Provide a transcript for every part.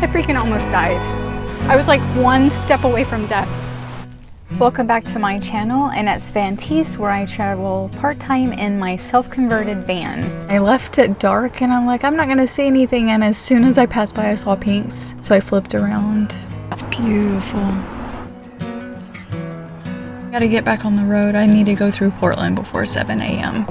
I freaking almost died. I was like one step away from death. Welcome back to my channel, AnnettesVanTease, where I travel part-time in my self-converted van. I left it dark and I'm like, I'm not gonna see anything, and as soon as I passed by I saw pinks, so I flipped around. It's beautiful. Gotta get back on the road. I need to go through Portland before 7 a.m.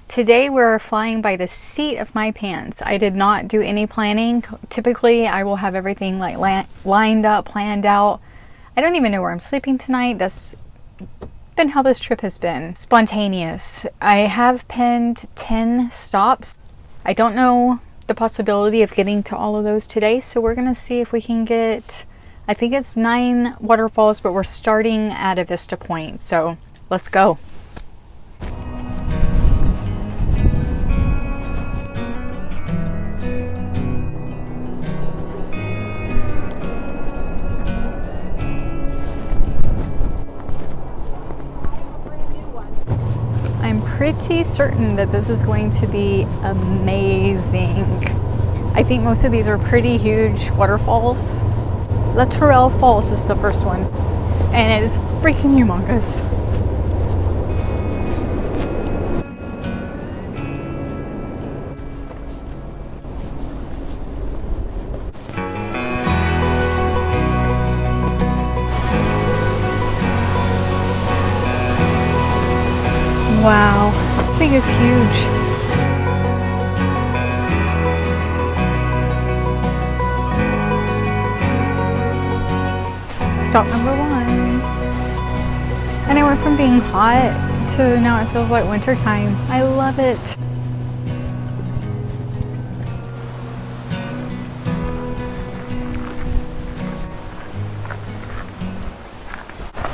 Today we're flying by the seat of my pants. I did not do any planning. Typically I will have everything like lined up, planned out. I don't even know where I'm sleeping tonight. That's been how this trip has been. Spontaneous. I have pinned 10 stops. I don't know the possibility of getting to all of those today, so we're gonna see if we can get, I think it's 9 waterfalls, but we're starting at a vista point, so let's go. Pretty certain that this is going to be amazing. I think most of these are pretty huge waterfalls. Latourell Falls is the first one, and it is freaking humongous. Wow, that thing is huge. Stop number 1. And I went from being hot to now it feels like winter time. I love it.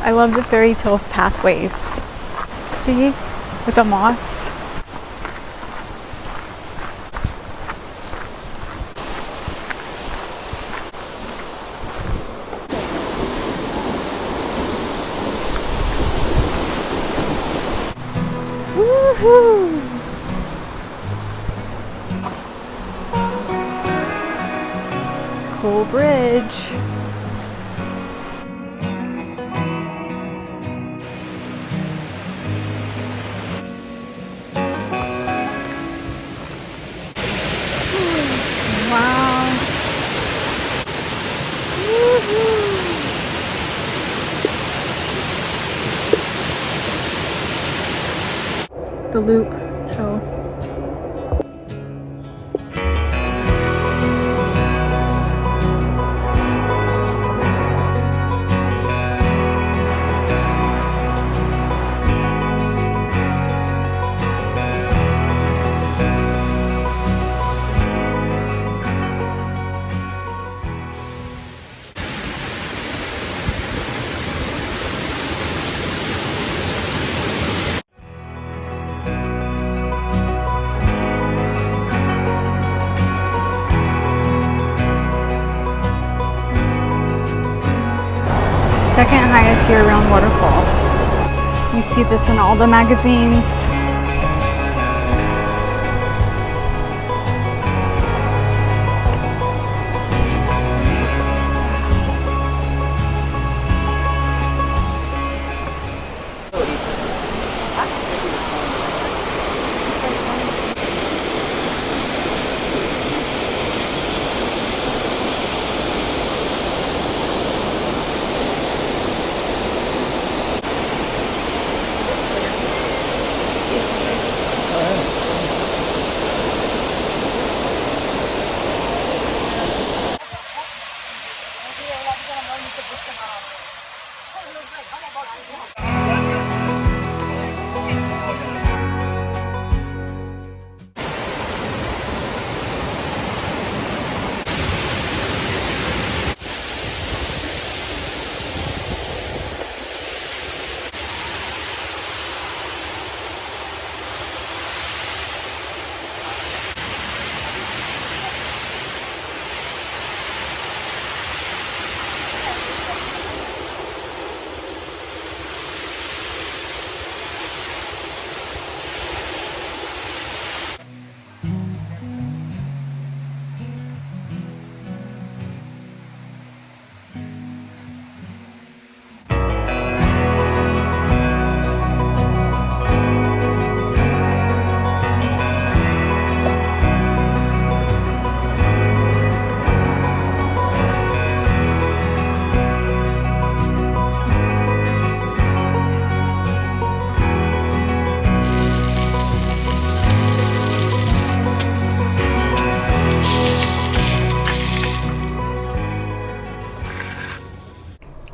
I love the fairy tale pathways. See? With the moss. Woohoo! Cool bridge. The loop, so second highest year-round waterfall. You see this in all the magazines.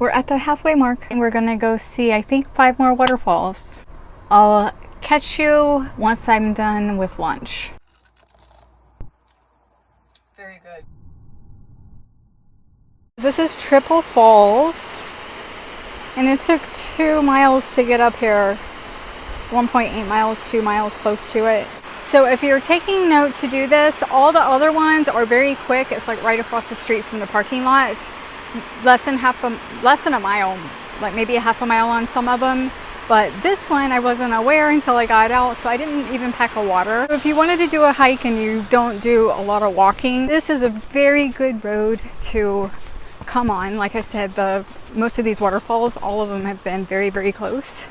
We're at the halfway mark and we're gonna go see, I think, 5 more waterfalls. I'll catch you once I'm done with lunch. Very good. This is Latourell Falls, and it took 2 miles to get up here. 1.8 miles, 2 miles close to it. So if you're taking note to do this, all the other ones are very quick. It's like right across the street from the parking lot. Less than a mile, like maybe a half a mile on some of them. But this one I wasn't aware until I got out, so I didn't even pack a water. So if you wanted to do a hike and you don't do a lot of walking, this is a very good road to come on. Like I said, most of these waterfalls, all of them have been very, very close.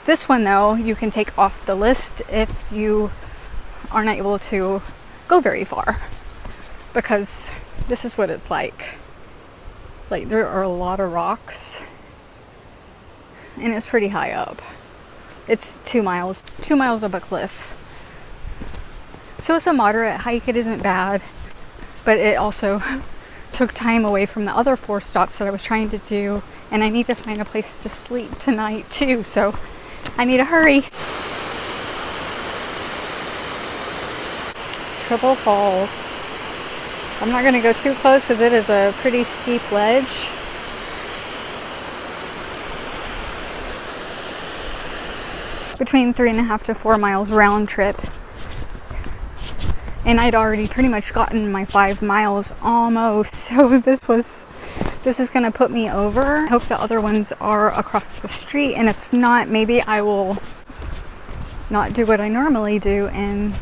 This one though, you can take off the list if you are not able to go very far, because this is what it's like. Like, there are a lot of rocks and it's pretty high up. It's 2 miles up a cliff. So it's a moderate hike. It isn't bad, but it also took time away from the other 4 stops that I was trying to do, and I need to find a place to sleep tonight too, so I need to hurry. Latourell Falls. I'm not going to go too close because it is a pretty steep ledge. Between 3.5 to 4 miles round trip. And I'd already pretty much gotten my 5 miles almost. So this is going to put me over. I hope the other ones are across the street. And if not, maybe I will not do what I normally do and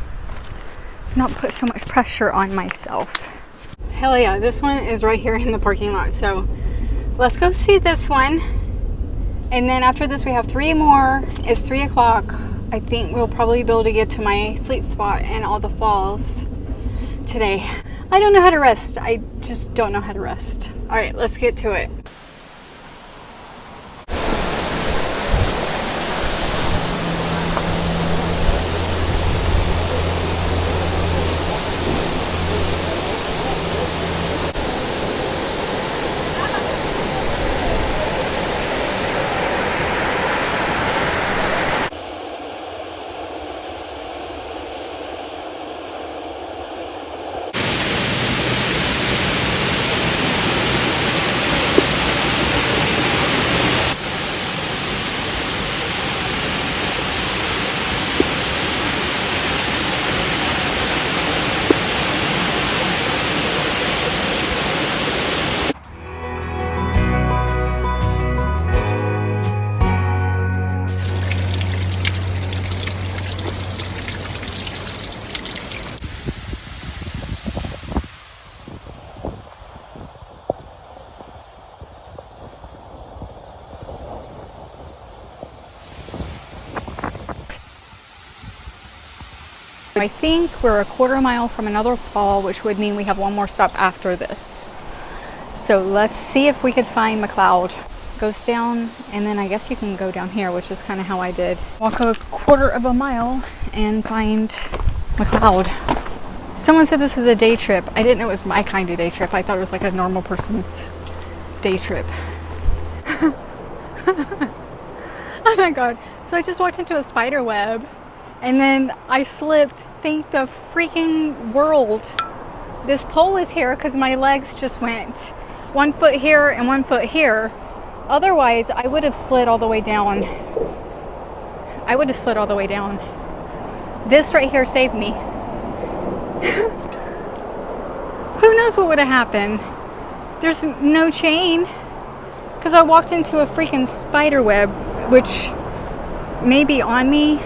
not put so much pressure on myself. Hell yeah, this one is right here in the parking lot. So let's go see this one. And then after this we have 3 more. It's 3 o'clock. I think we'll probably be able to get to my sleep spot and all the falls today. I don't know how to rest. I just don't know how to rest. All right, let's get to it. I think we're a 1/4 mile from another fall, which would mean we have 1 more stop after this. So let's see if we could find McLeod. Goes down, and then I guess you can go down here, which is kind of how I did. Walk a 1/4 mile and find McLeod. Someone said this is a day trip. I didn't know it was my kind of day trip. I thought it was like a normal person's day trip. Oh my god. So I just walked into a spider web. And then I slipped. Thank the freaking world. This pole is here because my legs just went 1 foot here and 1 foot here. Otherwise, I would have slid all the way down. This right here saved me. Who knows what would have happened? There's no chain. Because I walked into a freaking spider web, which may be on me.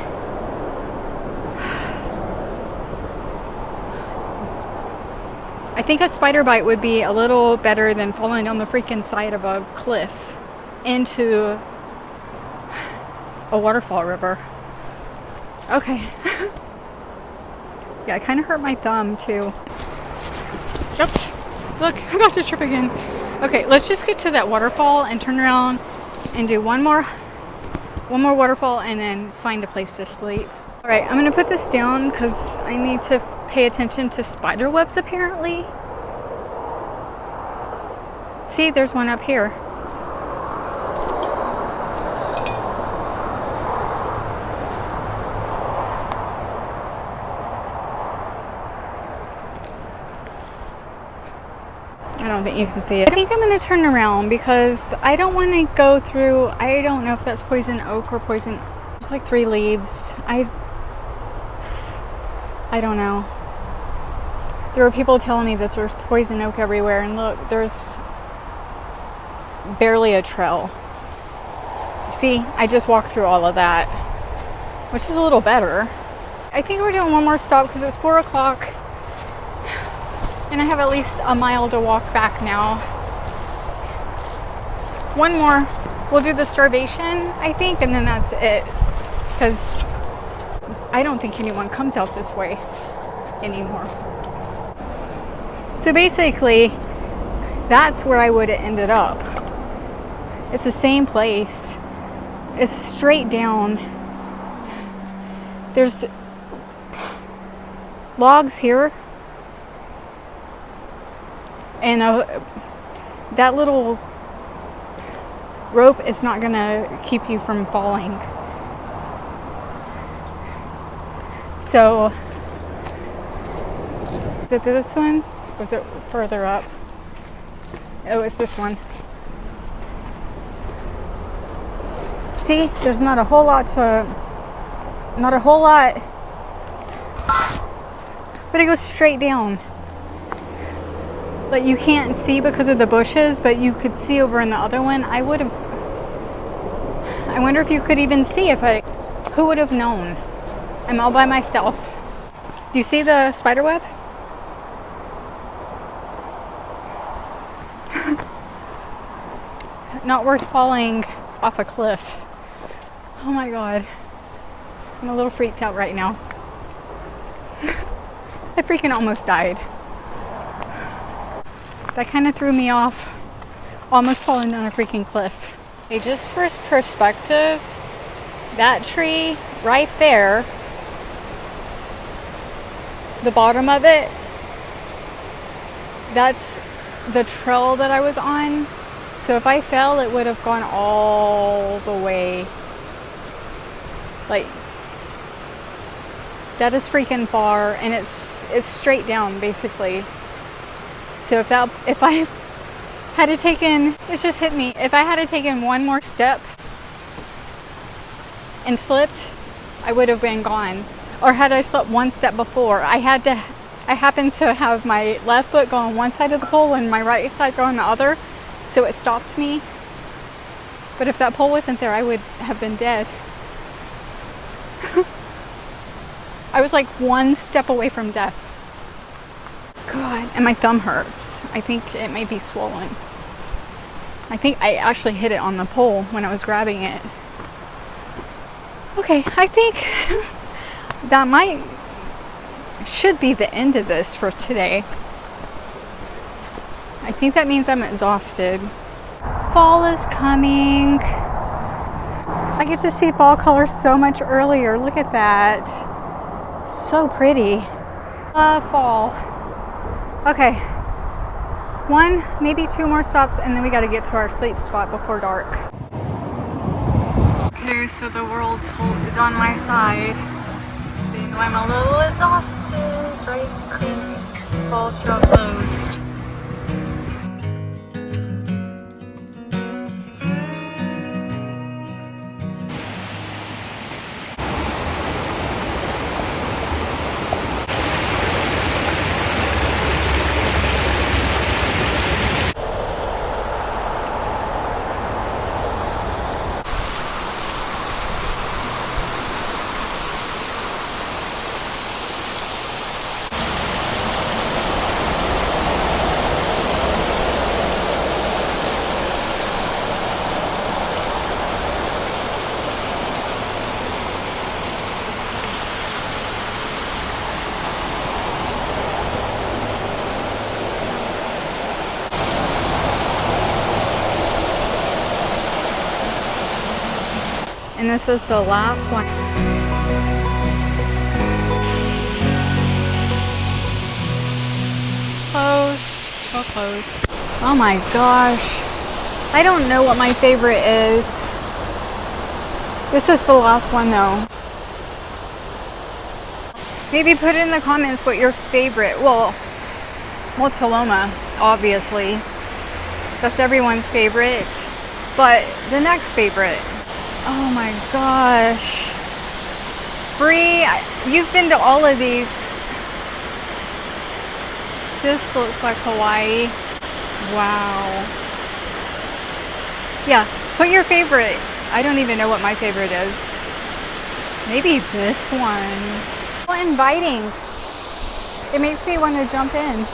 I think a spider bite would be a little better than falling down the freaking side of a cliff into a waterfall river. Okay. Yeah, I kind of hurt my thumb too. Oops. Look, I'm about to trip again. Okay, let's just get to that waterfall and turn around and do one more waterfall and then find a place to sleep. All right, I'm gonna put this down because I need to pay attention to spider webs apparently. See, there's one up here. I don't think you can see it. I think I'm going to turn around because I don't want to go through, I don't know if that's poison oak or poison, there's like 3 leaves. I don't know. There were people telling me that there's poison oak everywhere, and look, there's barely a trail. See, I just walked through all of that, which is a little better. I think we're doing one more stop because it's 4 o'clock and I have at least a mile to walk back now. One more, we'll do the Starvation, I think, and then that's it, because I don't think anyone comes out this way anymore. So basically, that's where I would have ended up. It's the same place. It's straight down. There's logs here. And that little rope is not gonna keep you from falling. So, is it this one? Or is it further up? Oh, it's this one. See, there's not a whole lot, but it goes straight down. Like, you can't see because of the bushes, but you could see over in the other one. I wonder if you could even see who would have known? I'm all by myself. Do you see the spider web? Not worth falling off a cliff. Oh my God. I'm a little freaked out right now. I freaking almost died. That kind of threw me off. Almost falling down a freaking cliff. Okay, just for perspective, that tree right there, the bottom of it, that's the trail that I was on. So if I fell, it would have gone all the way. Like, that is freaking far, and it's straight down basically. So if I had to taken, it just hit me. If I had to taken one more step and slipped, I would have been gone. Or had I slipped one step before, I happened to have my left foot go on one side of the pole and my right side go on the other. So it stopped me. But if that pole wasn't there, I would have been dead. I was like one step away from death. God, and my thumb hurts. I think it may be swollen. I think I actually hit it on the pole when I was grabbing it. Okay, I think that should be the end of this for today. I think that means I'm exhausted. Fall is coming. I get to see fall colors so much earlier. Look at that. So pretty. Fall. Okay. 1, maybe 2 more stops, and then we got to get to our sleep spot before dark. Okay, so the world is on my side. They know I'm a little exhausted. Drake Creek Falls are closed. And this was the last one. Close, so close. Oh my gosh. I don't know what my favorite is. This is the last one though. Maybe put in the comments what your favorite, well, Multnomah. obviously. That's everyone's favorite. But the next favorite, oh my gosh. Bree, you've been to all of these. This looks like Hawaii. Wow. Yeah, put your favorite. I don't even know what my favorite is. Maybe this one. So inviting. It makes me want to jump in.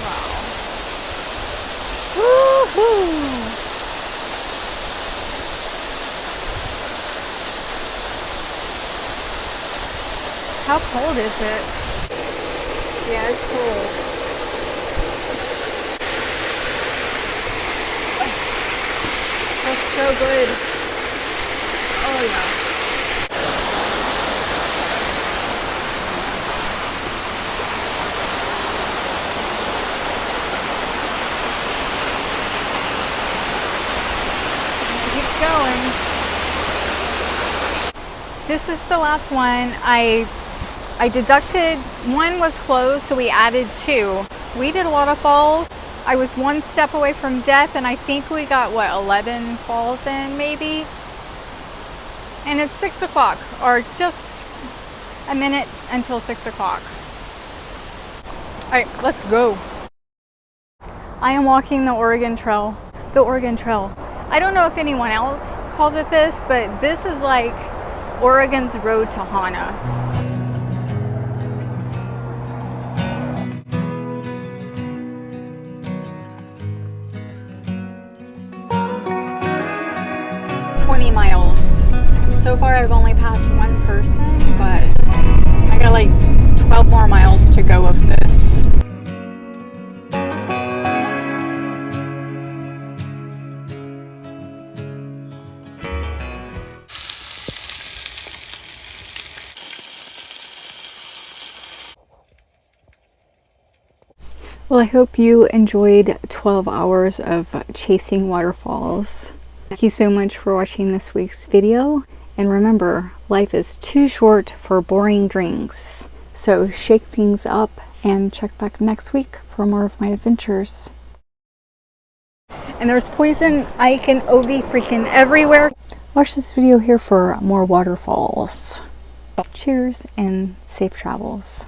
Wow. Woohoo! How cold is it? Yeah, it's cold. That's so good. Oh yeah. Keep going. This is the last one. I deducted, one was closed, so we added 2. We did a lot of falls. I was one step away from death, and I think we got, what, 11 falls in, maybe? And it's 6 o'clock, or just a minute until 6 o'clock. All right, let's go. I am walking the Oregon Trail. The Oregon Trail. I don't know if anyone else calls it this, but this is like Oregon's road to Hana. Miles. So far I've only passed one person, but I got like 12 more miles to go of this. Well, I hope you enjoyed 12 hours of chasing waterfalls. Thank you so much for watching this week's video. And remember, life is too short for boring drinks. So shake things up and check back next week for more of my adventures. And there's poison, ike, and OV freaking everywhere. Watch this video here for more waterfalls. Cheers and safe travels.